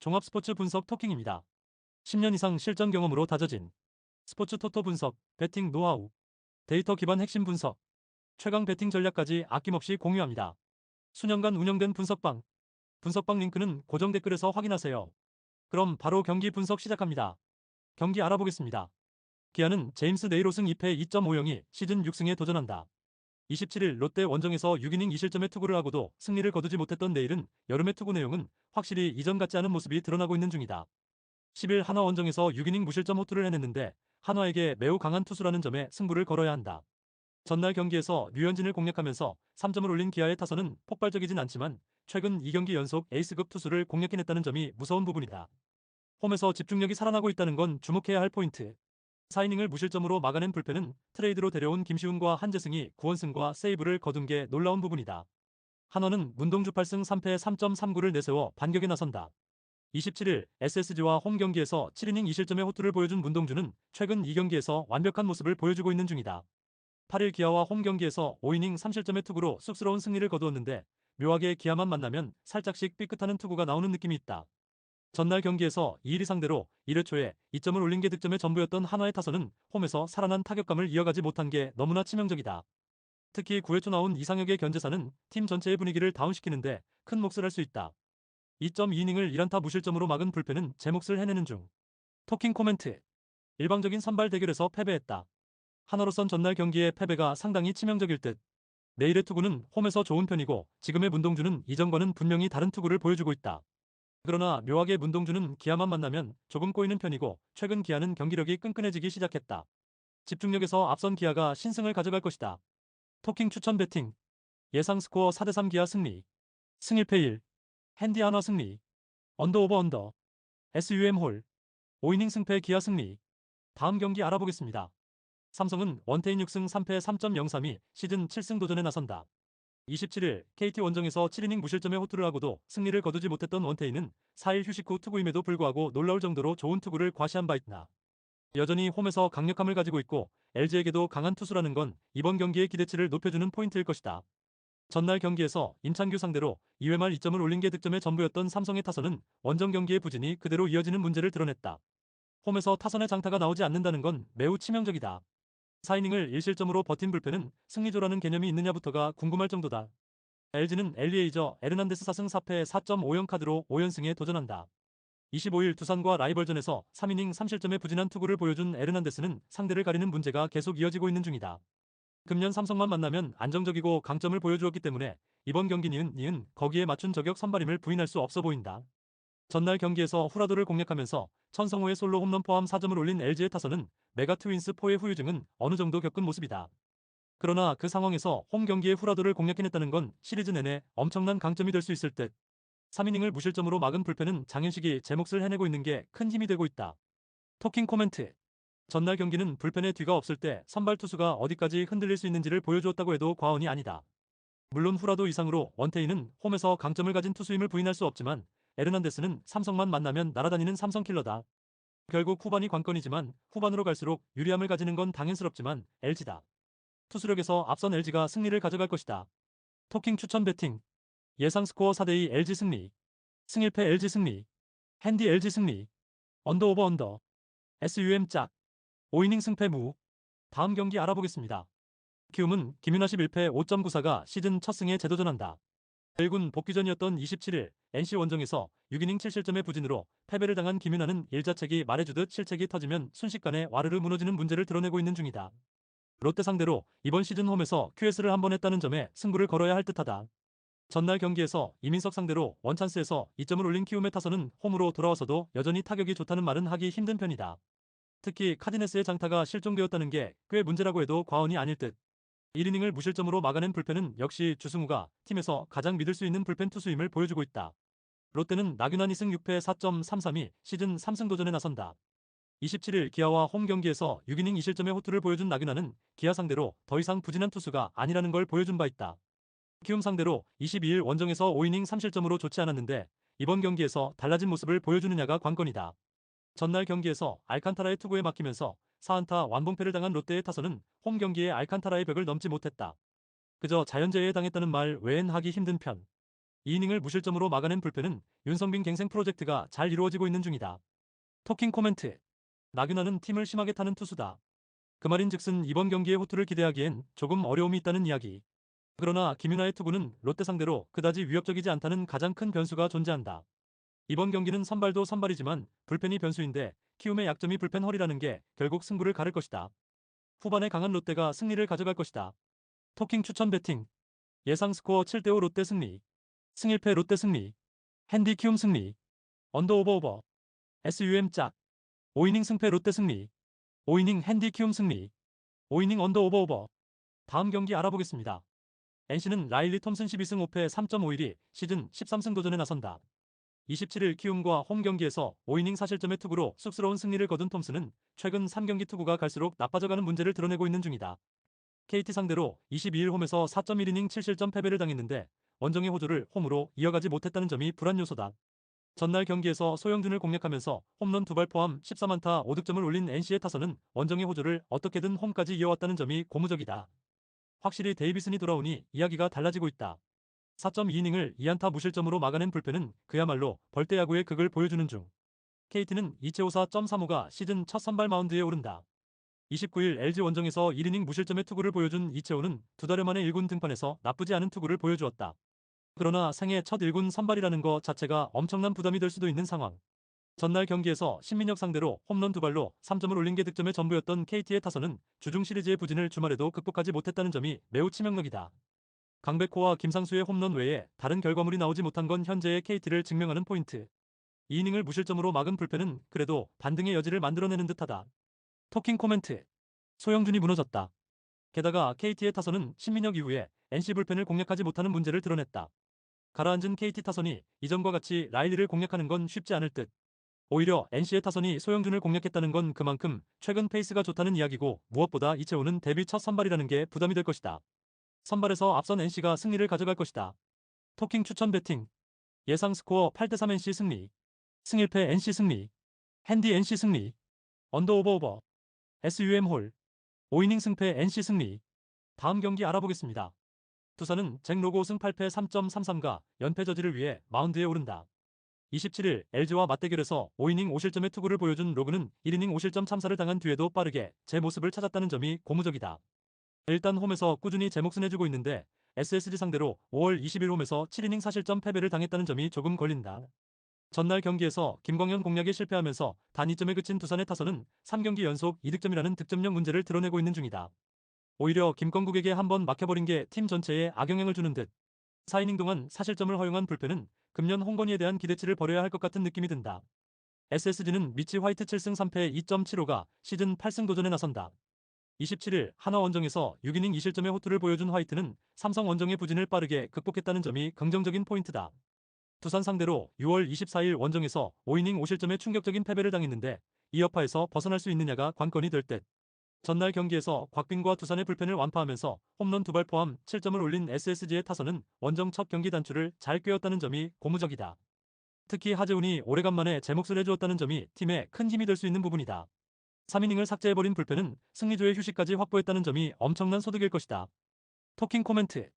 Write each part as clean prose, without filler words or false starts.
종합스포츠 분석 토킹입니다. 10년 이상 실전 경험으로 다져진 스포츠 토토 분석, 배팅 노하우, 데이터 기반 핵심 분석, 최강 배팅 전략까지 아낌없이 공유합니다. 수년간 운영된 분석방 링크는 고정 댓글에서 확인하세요. 그럼 바로 경기 분석 시작합니다. 경기 알아보겠습니다. 기아는 제임스 네이로승 2패 2.50이 시즌 6승에 도전한다. 27일 롯데 원정에서 6이닝 2실점의 투구를 하고도 승리를 거두지 못했던 내일은 여름의 투구 내용은 확실히 이전 같지 않은 모습이 드러나고 있는 중이다. 10일 한화 원정에서 6이닝 무실점 호투를 해냈는데 한화에게 매우 강한 투수라는 점에 승부를 걸어야 한다. 전날 경기에서 류현진을 공략하면서 3점을 올린 기아의 타선은 폭발적이진 않지만 최근 2경기 연속 에이스급 투수를 공략해냈다는 점이 무서운 부분이다. 홈에서 집중력이 살아나고 있다는 건 주목해야 할 포인트. 4이닝을 무실점으로 막아낸 불펜은 트레이드로 데려온 김시훈과 한재승이 9원승과 세이브를 거둔 게 놀라운 부분이다. 한화는 문동주 8승 3패 3.39를 내세워 반격에 나선다. 27일 SSG와 홈 경기에서 7이닝 2실점의 호투를 보여준 문동주는 최근 2경기에서 완벽한 모습을 보여주고 있는 중이다. 8일 기아와 홈 경기에서 5이닝 3실점의 투구로 쑥스러운 승리를 거두었는데 묘하게 기아만 만나면 살짝씩 삐끗하는 투구가 나오는 느낌이 있다. 전날 경기에서 이일이 상대로 1회 초에 2점을 올린 게 득점의 전부였던 한화의 타선은 홈에서 살아난 타격감을 이어가지 못한 게 너무나 치명적이다. 특히 9회 초 나온 이상혁의 견제사는 팀 전체의 분위기를 다운시키는데 큰 몫을 할 수 있다. 2.2이닝을 1안타 무실점으로 막은 불펜은 제 몫을 해내는 중. 토킹 코멘트. 일방적인 선발 대결에서 패배했다. 한화로선 전날 경기의 패배가 상당히 치명적일 듯. 내일의 투구는 홈에서 좋은 편이고 지금의 문동주는 이전과는 분명히 다른 투구를 보여주고 있다. 그러나 묘하게 문동주는 기아만 만나면 조금 꼬이는 편이고 최근 기아는 경기력이 끈끈해지기 시작했다. 집중력에서 앞선 기아가 신승을 가져갈 것이다. 토킹 추천 배팅. 예상 스코어 4대3 기아 승리. 승 1패 1. 핸디 한화 승리. 언더 오버 언더. SUM 홀. 5이닝 승패 기아 승리. 다음 경기 알아보겠습니다. 삼성은 원태인 6승 3패 3.03이 시즌 7승 도전에 나선다. 27일 KT 원정에서 7이닝 무실점의 호투를 하고도 승리를 거두지 못했던 원태인은 4일 휴식 후 투구임에도 불구하고 놀라울 정도로 좋은 투구를 과시한 바 있다. 여전히 홈에서 강력함을 가지고 있고 LG에게도 강한 투수라는 건 이번 경기의 기대치를 높여주는 포인트일 것이다. 전날 경기에서 임창규 상대로 2회 말 2점을 올린 게 득점의 전부였던 삼성의 타선은 원정 경기의 부진이 그대로 이어지는 문제를 드러냈다. 홈에서 타선의 장타가 나오지 않는다는 건 매우 치명적이다. 4이닝을 1실점으로 버틴 불펜은 승리조라는 개념이 있느냐부터가 궁금할 정도다. LG는 엘리에이저 에르난데스 4승 4패 4.50 카드로 5연승에 도전한다. 25일 두산과 라이벌전에서 3이닝 3실점의 부진한 투구를 보여준 에르난데스는 상대를 가리는 문제가 계속 이어지고 있는 중이다. 금년 삼성만 만나면 안정적이고 강점을 보여주었기 때문에 이번 경기 니은 거기에 맞춘 저격 선발임을 부인할 수 없어 보인다. 전날 경기에서 후라도를 공략하면서 천성호의 솔로 홈런 포함 4점을 올린 LG의 타선은 메가 트윈스 4의 후유증은 어느 정도 겪은 모습이다. 그러나 그 상황에서 홈 경기에 후라도를 공략해냈다는 건 시리즈 내내 엄청난 강점이 될 수 있을 듯. 3이닝을 무실점으로 막은 불펜은 장현식이 제 몫을 해내고 있는 게 큰 힘이 되고 있다. 토킹 코멘트. 전날 경기는 불펜의 뒤가 없을 때 선발 투수가 어디까지 흔들릴 수 있는지를 보여주었다고 해도 과언이 아니다. 물론 후라도 이상으로 원태인은 홈에서 강점을 가진 투수임을 부인할 수 없지만 에르난데스는 삼성만 만나면 날아다니는 삼성킬러다. 결국 후반이 관건이지만 후반으로 갈수록 유리함을 가지는 건 당연스럽지만 LG다. 투수력에서 앞선 LG가 승리를 가져갈 것이다. 토킹 추천 배팅. 예상 스코어 4대2 LG 승리. 승 1패 LG 승리. 핸디 LG 승리. 언더 오버 언더. SUM 짝. 5이닝 승패 무. 다음 경기 알아보겠습니다. 키움은 김윤아 11패 5.94가 시즌 첫 승에 재도전한다. 1군 복귀전이었던 27일 NC 원정에서 6이닝 7실점의 부진으로 패배를 당한 김윤아는 일자책이 말해주듯 실책이 터지면 순식간에 와르르 무너지는 문제를 드러내고 있는 중이다. 롯데 상대로 이번 시즌 홈에서 QS를 한 번 했다는 점에 승부를 걸어야 할 듯하다. 전날 경기에서 이민석 상대로 원찬스에서 2점을 올린 키움의 타선은 홈으로 돌아와서도 여전히 타격이 좋다는 말은 하기 힘든 편이다. 특히 카디네스의 장타가 실종되었다는 게 꽤 문제라고 해도 과언이 아닐 듯. 1이닝을 무실점으로 막아낸 불펜은 역시 주승우가 팀에서 가장 믿을 수 있는 불펜 투수임을 보여주고 있다. 롯데는 나균환 2승 6패 4.33이 시즌 3승 도전에 나선다. 27일 기아와 홈 경기에서 6이닝 2실점의 호투를 보여준 나균환은 기아 상대로 더 이상 부진한 투수가 아니라는 걸 보여준 바 있다. 키움 상대로 22일 원정에서 5이닝 3실점으로 좋지 않았는데 이번 경기에서 달라진 모습을 보여주느냐가 관건이다. 전날 경기에서 알칸타라의 투구에 막히면서 4안타 완봉패를 당한 롯데의 타선은 홈 경기에 알칸타라의 벽을 넘지 못했다. 그저 자연재해에 당했다는 말 외엔 하기 힘든 편. 2이닝을 무실점으로 막아낸 불펜은 윤성빈 갱생 프로젝트가 잘 이루어지고 있는 중이다. 토킹 코멘트. 나균아는 팀을 심하게 타는 투수다. 그 말인즉슨 이번 경기의 호투를 기대하기엔 조금 어려움이 있다는 이야기. 그러나 김윤아의 투구는 롯데 상대로 그다지 위협적이지 않다는 가장 큰 변수가 존재한다. 이번 경기는 선발도 선발이지만 불펜이 변수인데 키움의 약점이 불펜 허리라는 게 결국 승부를 가를 것이다. 후반에 강한 롯데가 승리를 가져갈 것이다. 토킹 추천 배팅. 예상 스코어 7대5 롯데 승리. 승일패 롯데 승리. 핸디 키움 승리. 언더 오버. SUM 짝. 5이닝 승패 롯데 승리. 5이닝 핸디 키움 승리. 5이닝 언더 오버. 다음 경기 알아보겠습니다. NC는 라일리 톰슨 12승 5패 3.51이 시즌 13승 도전에 나선다. 27일 키움과 홈 경기에서 5이닝 사실점의 투구로 쑥스러운 승리를 거둔 톰슨은 최근 3경기 투구가 갈수록 나빠져가는 문제를 드러내고 있는 중이다. KT 상대로 22일 홈에서 4.1이닝 7실점 패배를 당했는데 원정의 호조를 홈으로 이어가지 못했다는 점이 불안 요소다. 전날 경기에서 소영준을 공략하면서 홈런 2발 포함 14안타 5득점을 올린 NC의 타선은 원정의 호조를 어떻게든 홈까지 이어왔다는 점이 고무적이다. 확실히 데이비슨이 돌아오니 이야기가 달라지고 있다. 4.2이닝을 2안타 무실점으로 막아낸 불펜은 그야말로 벌떼야구의 극을 보여주는 중. KT는 이채호 4.35가 시즌 첫 선발 마운드에 오른다. 29일 LG 원정에서 1이닝 무실점의 투구를 보여준 이채호는 두 달여 만에 1군 등판에서 나쁘지 않은 투구를 보여주었다. 그러나 생애 첫 1군 선발이라는 것 자체가 엄청난 부담이 될 수도 있는 상황. 전날 경기에서 신민혁 상대로 홈런 2발로 3점을 올린 게 득점의 전부였던 KT의 타선은 주중 시리즈의 부진을 주말에도 극복하지 못했다는 점이 매우 치명적이다. 강백호와 김상수의 홈런 외에 다른 결과물이 나오지 못한 건 현재의 KT를 증명하는 포인트. 2이닝을 무실점으로 막은 불펜은 그래도 반등의 여지를 만들어내는 듯하다. 토킹 코멘트. 소영준이 무너졌다. 게다가 KT의 타선은 신민혁 이후에 NC 불펜을 공략하지 못하는 문제를 드러냈다. 가라앉은 KT 타선이 이전과 같이 라일리를 공략하는 건 쉽지 않을 듯. 오히려 NC의 타선이 소영준을 공략했다는 건 그만큼 최근 페이스가 좋다는 이야기고 무엇보다 이채호는 데뷔 첫 선발이라는 게 부담이 될 것이다. 선발에서 앞선 NC가 승리를 가져갈 것이다. 토킹 추천 배팅. 예상 스코어 8대3 NC 승리. 승일패 NC 승리. 핸디 NC 승리. 언더 오버. SUM 홀. 5이닝 승패 NC 승리. 다음 경기 알아보겠습니다. 두산은 잭 로고 우승 8패 3.33가 연패 저지를 위해 마운드에 오른다. 27일 LG와 맞대결에서 5이닝 5실점의 투구를 보여준 로그는 1이닝 5실점 참사를 당한 뒤에도 빠르게 제 모습을 찾았다는 점이 고무적이다. 일단 홈에서 꾸준히 제 몫은 해주고 있는데 SSG 상대로 5월 20일 홈에서 7이닝 4실점 패배를 당했다는 점이 조금 걸린다. 전날 경기에서 김광현 공략에 실패하면서 단 2점에 그친 두산의 타선은 3경기 연속 2득점이라는 득점력 문제를 드러내고 있는 중이다. 오히려 김건국에게 한번 막혀버린 게 팀 전체에 악영향을 주는 듯. 4이닝 동안 사실점을 허용한 불펜은 금년 홍건희에 대한 기대치를 버려야 할 것 같은 느낌이 든다. SSG는 미치 화이트 7승 3패 2.75가 시즌 8승 도전에 나선다. 27일 한화 원정에서 6이닝 2실점의 호투를 보여준 화이트는 삼성 원정의 부진을 빠르게 극복했다는 점이 긍정적인 포인트다. 두산 상대로 6월 24일 원정에서 5이닝 5실점의 충격적인 패배를 당했는데 이 여파에서 벗어날 수 있느냐가 관건이 될 듯. 전날 경기에서 곽빈과 두산의 불펜을 완파하면서 홈런 2발 포함 7점을 올린 SSG의 타선은 원정 첫 경기 단추를 잘 꿰었다는 점이 고무적이다. 특히 하재훈이 오래간만에 제 몫을 해주었다는 점이 팀에 큰 힘이 될 수 있는 부분이다. 3이닝을 삭제해버린 불펜은 승리조의 휴식까지 확보했다는 점이 엄청난 소득일 것이다. 토킹 코멘트.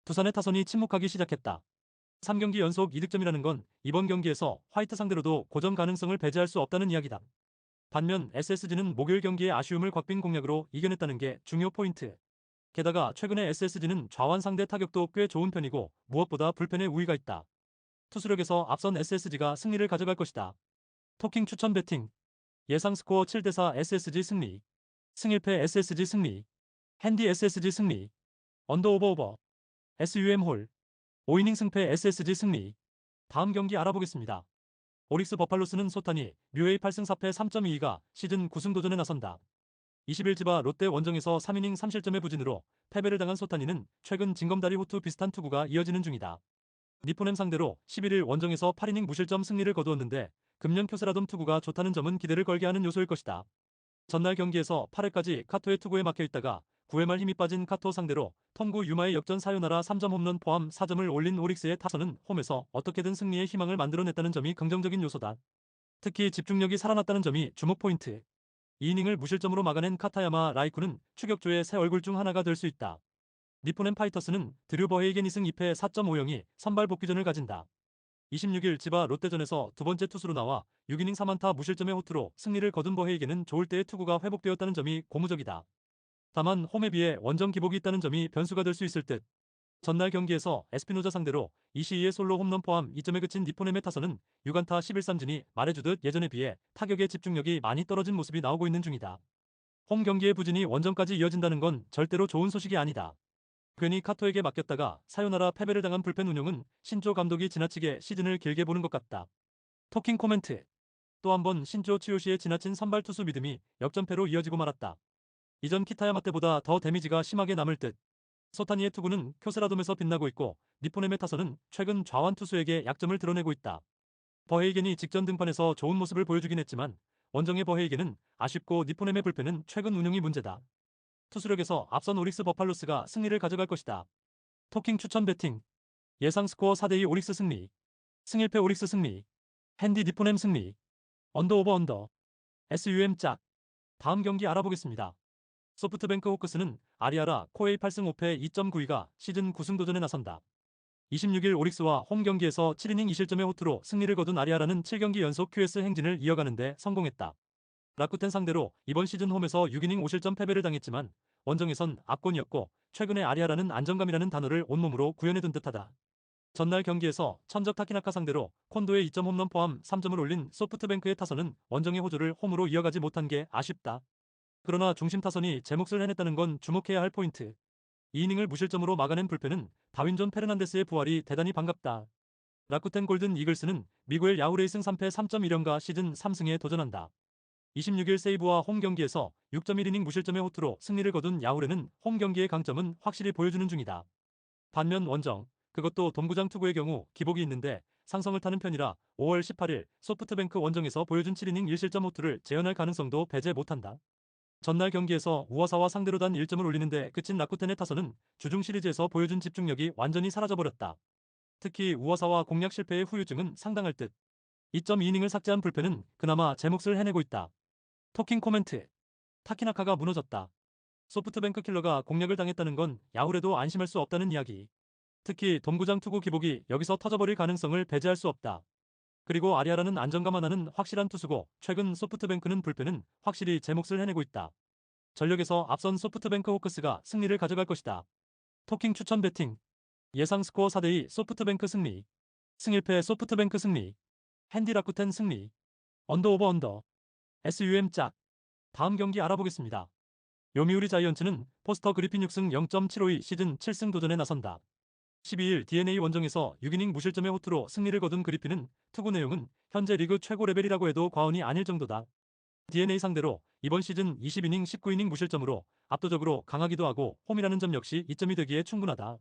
두산의 타선이 침묵하기 시작했다. 3경기 연속 2득점이라는 건 이번 경기에서 화이트 상대로도 고전 가능성을 배제할 수 없다는 이야기다. 반면 SSG는 목요일 경기의 아쉬움을 곽빈 공략으로 이겨냈다는 게 중요 포인트. 게다가 최근에 SSG는 좌완 상대 타격도 꽤 좋은 편이고 무엇보다 불펜에 우위가 있다. 투수력에서 앞선 SSG가 승리를 가져갈 것이다. 토킹 추천 배팅. 예상 스코어 7대4 SSG 승리. 승일패 SSG 승리. 핸디 SSG 승리. 언더 오버. SUM 홀. 5이닝 승패 SSG 승리. 다음 경기 알아보겠습니다. 오릭스 버팔로스는 소탄이 류웨이 8승 4패 3.22가 시즌 9승 도전에 나선다. 20일지바 롯데 원정에서 3이닝 3실점의 부진으로 패배를 당한 소탄이는 최근 징검다리 호투 비슷한 투구가 이어지는 중이다. 니포넴 상대로 11일 원정에서 8이닝 무실점 승리를 거두었는데 금년 표세라돔 투구가 좋다는 점은 기대를 걸게 하는 요소일 것이다. 전날 경기에서 8회까지 카토의 투구에 막혀 있다가 9회 말 힘이 빠진 카토 상대로 톰구 유마의 역전 사요나라 3점 홈런 포함 4점을 올린 오릭스의 타선은 홈에서 어떻게든 승리의 희망을 만들어냈다는 점이 긍정적인 요소다. 특히 집중력이 살아났다는 점이 주목 포인트. 2이닝을 무실점으로 막아낸 카타야마 라이쿠는 추격조의 새 얼굴 중 하나가 될 수 있다. 니포넨 파이터스는 드류 버헤이겐 2승 2패 4.50이 선발 복귀전을 가진다. 26일 지바 롯데전에서 두 번째 투수로 나와 6이닝 3안타 무실점의 호투로 승리를 거둔 버헤이겐은 좋을 때의 투구가 회복되었다는 점이 고무적이다. 다만 홈에 비해 원정 기복이 있다는 점이 변수가 될 수 있을 듯. 전날 경기에서 에스피노자 상대로 이시이의 솔로 홈런 포함 2점에 그친 니포넴의 타선은 6안타 11삼진이 말해주듯 예전에 비해 타격의 집중력이 많이 떨어진 모습이 나오고 있는 중이다. 홈 경기의 부진이 원정까지 이어진다는 건 절대로 좋은 소식이 아니다. 괜히 카토에게 맡겼다가 사요나라 패배를 당한 불펜 운용은 신조 감독이 지나치게 시즌을 길게 보는 것 같다. 토킹 코멘트. 또 한 번 신조 치요시의 지나친 선발 투수 믿음이 역전패로 이어지고 말았다. 이전 키타야마 때보다 더 데미지가 심하게 남을 듯. 소타니의 투구는 쿄세라돔에서 빛나고 있고 니포넴의 타선은 최근 좌완 투수에게 약점을 드러내고 있다. 버헤이겐이 직전 등판에서 좋은 모습을 보여주긴 했지만 원정의 버헤이겐은 아쉽고 니포넴의 불펜은 최근 운용이 문제다. 투수력에서 앞선 오릭스 버팔로스가 승리를 가져갈 것이다. 토킹 추천 배팅. 예상 스코어 4대2 오릭스 승리. 승일패 오릭스 승리. 핸디 니포넴 승리. 언더 오버 언더. SUM 짝. 다음 경기 알아보겠습니다. 소프트뱅크 호크스는 아리아라 코에이 8승 5패 2.92가 시즌 9승 도전에 나선다. 26일 오릭스와 홈 경기에서 7이닝 2실점의 호투로 승리를 거둔 아리아라는 7경기 연속 QS 행진을 이어가는데 성공했다. 라쿠텐 상대로 이번 시즌 홈에서 6이닝 5실점 패배를 당했지만 원정에선 압권이었고 최근에 아리아라는 안정감이라는 단어를 온몸으로 구현해둔 듯하다. 전날 경기에서 천적 타키나카 상대로 콘도의 2점 홈런 포함 3점을 올린 소프트뱅크의 타선은 원정의 호조를 홈으로 이어가지 못한 게 아쉽다. 그러나 중심 타선이 제 몫을 해냈다는 건 주목해야 할 포인트. 2이닝을 무실점으로 막아낸 불펜은 다윈존 페르난데스의 부활이 대단히 반갑다. 라쿠텐 골든 이글스는 미구엘 야후레이승 3패 3.1연가 시즌 3승에 도전한다. 26일 세이브와 홈 경기에서 6.1이닝 무실점의 호투로 승리를 거둔 야후레는 홈 경기의 강점은 확실히 보여주는 중이다. 반면 원정, 그것도 돔구장 투구의 경우 기복이 있는데 상성을 타는 편이라 5월 18일 소프트뱅크 원정에서 보여준 7이닝 1실점 호투를 재현할 가능성도 배제 못한다. 전날 경기에서 우와사와 상대로 단 1점을 올리는데 그친 라쿠텐의 타선은 주중 시리즈에서 보여준 집중력이 완전히 사라져버렸다. 특히 우와사와 공략 실패의 후유증은 상당할 듯. 2.2이닝을 삭제한 불펜은 그나마 제 몫을 해내고 있다. 토킹 코멘트. 타키나카가 무너졌다. 소프트뱅크 킬러가 공략을 당했다는 건 야후레도 안심할 수 없다는 이야기. 특히 돔구장 투구 기복이 여기서 터져버릴 가능성을 배제할 수 없다. 그리고 아리아라는 안정감 하나는 확실한 투수고 최근 소프트뱅크는 불펜은 확실히 제 몫을 해내고 있다. 전력에서 앞선 소프트뱅크 호크스가 승리를 가져갈 것이다. 토킹 추천 배팅. 예상 스코어 4대2 소프트뱅크 승리. 승일패 소프트뱅크 승리. 핸디 라쿠텐 승리. 언더 오버 언더. SUM 짝. 다음 경기 알아보겠습니다. 요미우리 자이언츠는 포스터 그리핀 6승 0.752 시즌 7승 도전에 나선다. 12일 DNA 원정에서 6이닝 무실점의 호투로 승리를 거둔 그리핀은 투구 내용은 현재 리그 최고 레벨이라고 해도 과언이 아닐 정도다. DNA 상대로 이번 시즌 20이닝 19이닝 무실점으로 압도적으로 강하기도 하고 홈이라는 점 역시 이점이 되기에 충분하다.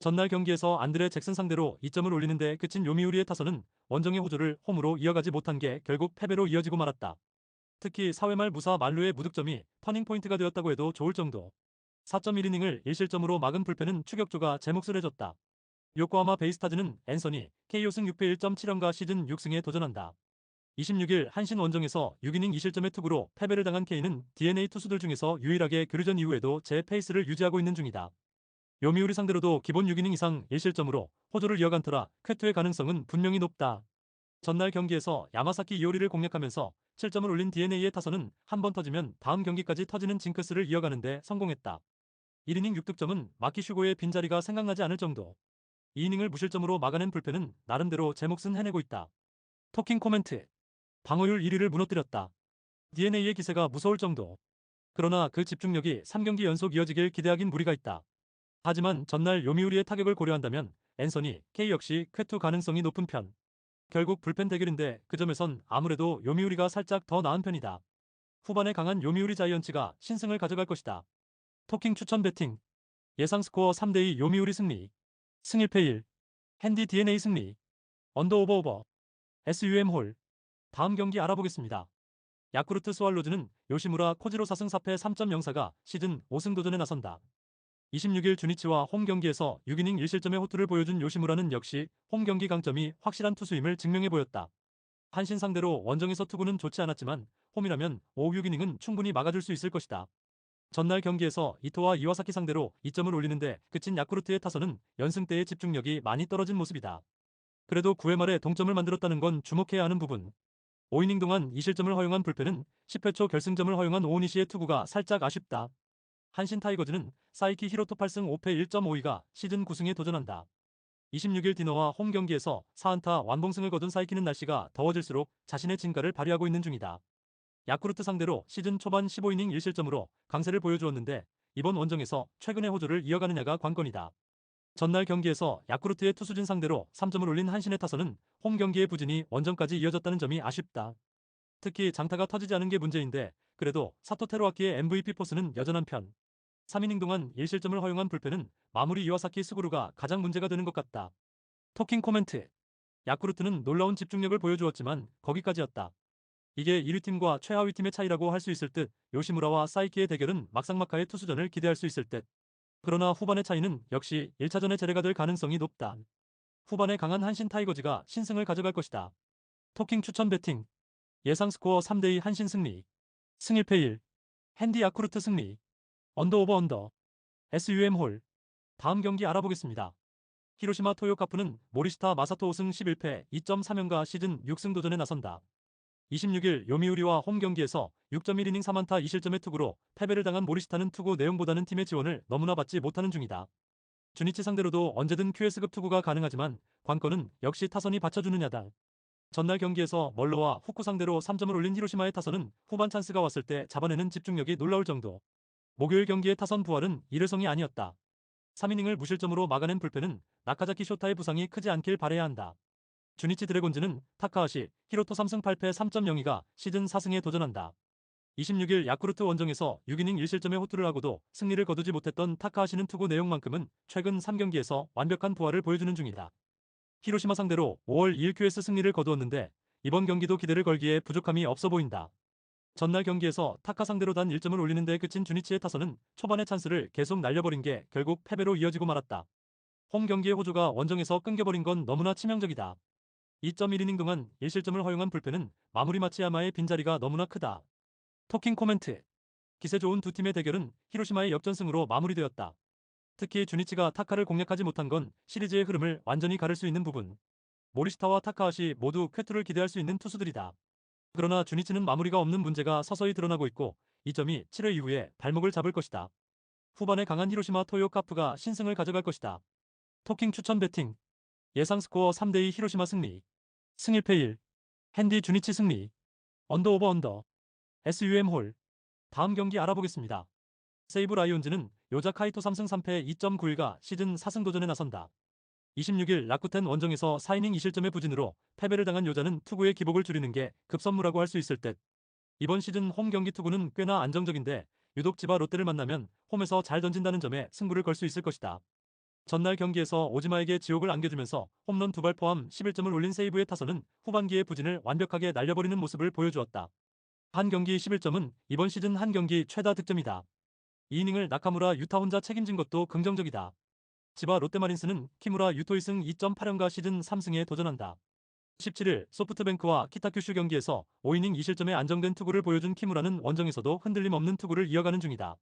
전날 경기에서 안드레 잭슨 상대로 2점을 올리는데 그친 요미우리의 타선은 원정의 호조를 홈으로 이어가지 못한 게 결국 패배로 이어지고 말았다. 특히 사회 말 무사 만루의 무득점이 터닝포인트가 되었다고 해도 좋을 정도. 4.1이닝을 1실점으로 막은 불펜은 추격조가 제 몫을 해줬다. 요코하마 베이스타즈는 앤서니 KO승 6패 1.7연가 시즌 6승에 도전한다. 26일 한신 원정에서 6이닝 2실점의 투구로 패배를 당한 K는 DNA 투수들 중에서 유일하게 교류전 이후에도 제 페이스를 유지하고 있는 중이다. 요미우리 상대로도 기본 6이닝 이상 1실점으로 호조를 이어간 터라 쾌투의 가능성은 분명히 높다. 전날 경기에서 야마사키 이오리를 공략하면서 7점을 올린 DNA의 타선은 한 번 터지면 다음 경기까지 터지는 징크스를 이어가는데 성공했다. 1이닝 6득점은 마키 슈고의 빈자리가 생각나지 않을 정도. 2이닝을 무실점으로 막아낸 불펜은 나름대로 제 몫은 해내고 있다. 토킹 코멘트. 방어율 1위를 무너뜨렸다. DNA의 기세가 무서울 정도. 그러나 그 집중력이 3경기 연속 이어지길 기대하긴 무리가 있다. 하지만 전날 요미우리의 타격을 고려한다면 앤서니 K 역시 쾌투 가능성이 높은 편. 결국 불펜 대결인데 그 점에선 아무래도 요미우리가 살짝 더 나은 편이다. 후반에 강한 요미우리 자이언츠가 신승을 가져갈 것이다. 토킹 추천 배팅. 예상 스코어 3대2 요미우리 승리. 승일패 1. 핸디 DNA 승리. 언더 오버 오버. SUM 홀. 다음 경기 알아보겠습니다. 야쿠르트 스왈로즈는 요시무라 코지로 4승 4패 3.04가 시즌 5승 도전에 나선다. 26일 주니치와 홈 경기에서 6이닝 1실점의 호투를 보여준 요시무라는 역시 홈 경기 강점이 확실한 투수임을 증명해 보였다. 한신 상대로 원정에서 투구는 좋지 않았지만 홈이라면 5, 6이닝은 충분히 막아줄 수 있을 것이다. 전날 경기에서 이토와 이와사키 상대로 2점을 올리는데 그친 야쿠르트의 타선은 연승 때의 집중력이 많이 떨어진 모습이다. 그래도 9회 말에 동점을 만들었다는 건 주목해야 하는 부분. 5이닝 동안 2실점을 허용한 불펜은 10회 초 결승점을 허용한 오오니시의 투구가 살짝 아쉽다. 한신 타이거즈는 사이키 히로토 8승 5패 1.52가 시즌 9승에 도전한다. 26일 디너와 홈 경기에서 4안타 완봉승을 거둔 사이키는 날씨가 더워질수록 자신의 진가를 발휘하고 있는 중이다. 야쿠르트 상대로 시즌 초반 15이닝 1실점으로 강세를 보여주었는데 이번 원정에서 최근의 호조를 이어가느냐가 관건이다. 전날 경기에서 야쿠르트의 투수진 상대로 3점을 올린 한신의 타선은 홈 경기의 부진이 원정까지 이어졌다는 점이 아쉽다. 특히 장타가 터지지 않은 게 문제인데 그래도 사토 테루아키의 MVP 포스는 여전한 편. 3이닝 동안 1실점을 허용한 불펜은 마무리 이와사키 스구루가 가장 문제가 되는 것 같다. 토킹 코멘트. 야쿠르트는 놀라운 집중력을 보여주었지만 거기까지였다. 이게 1위 팀과 최하위 팀의 차이라고 할 수 있을 듯. 요시무라와 사이키의 대결은 막상막하의 투수전을 기대할 수 있을 듯. 그러나 후반의 차이는 역시 1차전의 재래가 될 가능성이 높다. 후반에 강한 한신 타이거즈가 신승을 가져갈 것이다. 토킹 추천 배팅. 예상 스코어 3대2 한신 승리. 승 1패 1. 핸디 야쿠르트 승리. 언더 오버 언더. SUM 홀. 다음 경기 알아보겠습니다. 히로시마 토요카프는 모리시타 마사토 5승 11패 2.3연가 시즌 6승 도전에 나선다. 26일 요미우리와 홈 경기에서 6.1이닝 3안타 2실점의 투구로 패배를 당한 모리시타는 투구 내용보다는 팀의 지원을 너무나 받지 못하는 중이다. 주니치 상대로도 언제든 QS급 투구가 가능하지만 관건은 역시 타선이 받쳐주느냐다. 전날 경기에서 멀로와 후쿠 상대로 3점을 올린 히로시마의 타선은 후반 찬스가 왔을 때 잡아내는 집중력이 놀라울 정도. 목요일 경기의 타선 부활은 일회성이 아니었다. 3이닝을 무실점으로 막아낸 불펜은 나카자키 쇼타의 부상이 크지 않길 바라야 한다. 주니치 드래곤즈는 타카하시, 히로토 3승 8패 3.02가 시즌 4승에 도전한다. 26일 야쿠르트 원정에서 6이닝 1실점의 호투를 하고도 승리를 거두지 못했던 타카하시는 투구 내용만큼은 최근 3경기에서 완벽한 부활을 보여주는 중이다. 히로시마 상대로 5월 2일 QS 승리를 거두었는데 이번 경기도 기대를 걸기에 부족함이 없어 보인다. 전날 경기에서 타카 상대로 단 1점을 올리는 데 그친 주니치의 타선은 초반의 찬스를 계속 날려버린 게 결국 패배로 이어지고 말았다. 홈 경기의 호조가 원정에서 끊겨버린 건 너무나 치명적이다. 2.1이닝 동안 1실점을 허용한 불펜은 마무리 마치야마의 빈자리가 너무나 크다. 토킹 코멘트. 기세 좋은 두 팀의 대결은 히로시마의 역전승으로 마무리되었다. 특히 주니치가 타카를 공략하지 못한 건 시리즈의 흐름을 완전히 가를 수 있는 부분. 모리시타와 타카하시 모두 쾌투를 기대할 수 있는 투수들이다. 그러나 주니치는 마무리가 없는 문제가 서서히 드러나고 있고 이 점이 7회 이후에 발목을 잡을 것이다. 후반에 강한 히로시마 토요 카프가 신승을 가져갈 것이다. 토킹 추천 배팅. 예상 스코어 3대2 히로시마 승리. 승 1패 1. 핸디 주니치 승리. 언더 오버 언더. SUM 홀. 다음 경기 알아보겠습니다. 세이브 라이온즈는 요자 카이토 3승 3패 2.91가 시즌 4승 도전에 나선다. 26일 라쿠텐 원정에서 4이닝 2실점의 부진으로 패배를 당한 요자는 투구의 기복을 줄이는 게 급선무라고 할 수 있을 듯. 이번 시즌 홈 경기 투구는 꽤나 안정적인데 유독 지바 롯데를 만나면 홈에서 잘 던진다는 점에 승부를 걸 수 있을 것이다. 전날 경기에서 오지마에게 지옥을 안겨주면서 홈런 2발 포함 11점을 올린 세이브의 타선은 후반기의 부진을 완벽하게 날려버리는 모습을 보여주었다. 한 경기 11점은 이번 시즌 한 경기 최다 득점이다. 2이닝을 나카무라 유타 혼자 책임진 것도 긍정적이다. 지바 롯데마린스는 키무라 유토 2승 2.8연가 시즌 3승에 도전한다. 17일 소프트뱅크와 키타큐슈 경기에서 5이닝 2실점의 안정된 투구를 보여준 키무라는 원정에서도 흔들림 없는 투구를 이어가는 중이다.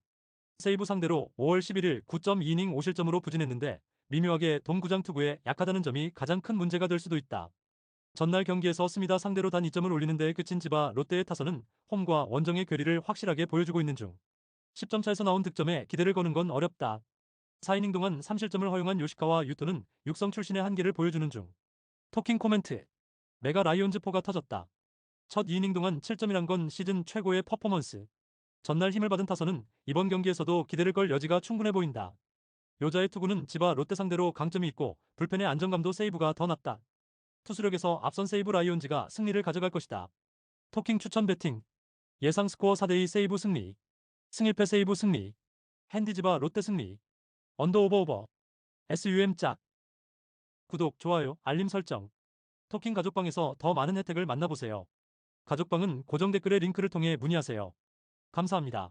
세이브 상대로 5월 11일 9.2이닝 5실점으로 부진했는데 미묘하게 동구장 투구에 약하다는 점이 가장 큰 문제가 될 수도 있다. 전날 경기에서 스미다 상대로 단 2점을 올리는 데에 그친 지바 롯데의 타선은 홈과 원정의 괴리를 확실하게 보여주고 있는 중. 10점 차에서 나온 득점에 기대를 거는 건 어렵다. 4이닝 동안 3실점을 허용한 요시카와 유토는 육성 출신의 한계를 보여주는 중. 토킹 코멘트. 메가 라이온즈 포가 터졌다. 첫 2이닝 동안 7점이란 건 시즌 최고의 퍼포먼스. 전날 힘을 받은 타선은 이번 경기에서도 기대를 걸 여지가 충분해 보인다. 요자의 투구는 지바 롯데 상대로 강점이 있고 불펜의 안정감도 세이브가 더 낮다. 투수력에서 앞선 세이브 라이온즈가 승리를 가져갈 것이다. 토킹 추천 배팅. 예상 스코어 4대2 세이브 승리. 승 1패 세이브 승리. 핸디 지바 롯데 승리. 언더 오버 오버. SUM 짝. 구독, 좋아요, 알림 설정. 토킹 가족방에서 더 많은 혜택을 만나보세요. 가족방은 고정 댓글의 링크를 통해 문의하세요. 감사합니다.